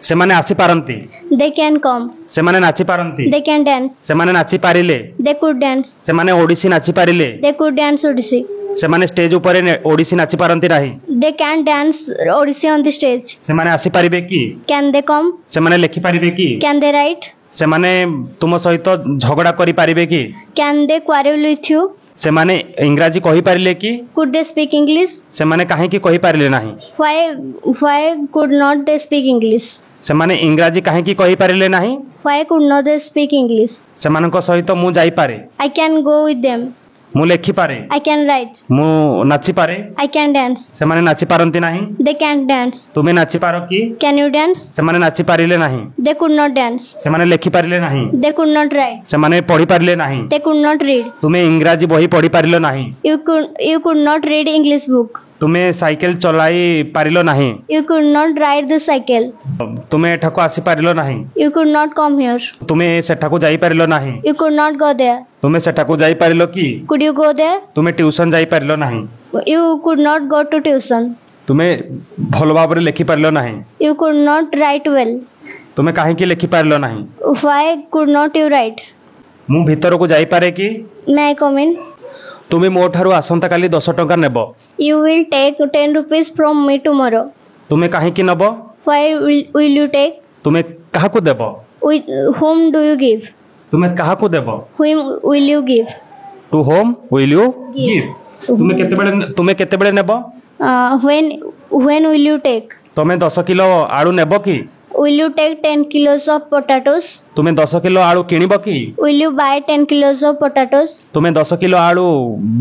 से माने आसी पारंती They can come. से माने नाची पारंती They can dance. से माने नाची पारिले They could dance. से माने ओडिसी नाची पारिले They could dance Odissi. से माने स्टेज ऊपर ओडिसी नाची पारंती नाही They can dance Odissi on the stage. से माने आसी पारिबे की Can they come? से माने लेखि पारिबे की Can they write? से माने तुम सहित झगड़ा करि पारिबे की Can they quarrel with you? से माने इंग्राजी कहि पारिले की Could they speak English? से माने काहे की कहि पारिले नाही Why could not they speak English? से माने इंग्राजी काहे की कहि पारिले नाही Why could not they speak English? सेमानक सहित मु जाई पारे I can go with them. मु लेखि पारे I can write. मु नाची पारे I can dance. से माने नाची पारंती नाही They can't dance. तुमे नाची पारो की Can you dance? से माने नाची पारिले नाही They could not dance. से माने लेखि पारिले नाही They could not write. से माने पढ़ी पारिले नाही They could not read. तुमे इंग्राजी बही पढ़ी पारिलो नाही You could not read English book. तुमे साइकिल चलाई पारिलो नाही You could not ride the cycle. तुमे एठाको आसी पारिलो नाही You could not come here. तुमे सेठाको जाई पारिलो नाही You could not go there. तुमे सेठाको जाई पारिलो की Could you go there? तुमे ट्यूशन जाई पारिलो नाही You could not go to tuition. तुमे भल भाबरे लेखि पारिलो नाही You could not write well. तुमे काहे की लेखि पारिलो नाही Why could not you write? मु भीतर को जाई पारे की May I come in? तुमे मो ठारू आसंता काली 10 टंका नेबो You will take 10 rupees from me tomorrow. तुमे काहे की नबो Why will you take? तुमे काहाकू देबो With whom do you give? तुमे काहाकू देबो Whom will you give? To whom will you Give. Give तुमे केते बेले नेबो When will you take? तुमे 10 किलो आलू नेबो की Will you take 10 kilos of potatoes? तुमे 10 किलो आलू किनिबो की Will you buy 10 kilos of potatoes? तुमे 10 किलो आलू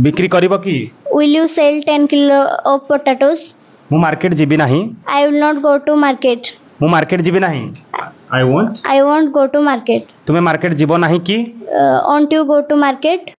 बिक्री करिबो की Will you sell 10 kilo of potatoes? मु मार्केट जिबी नाही I will not go to market. मु मार्केट जिबी नाही I want I won't go to market. तुमे मार्केट जिबो नाही की Won't you go to market?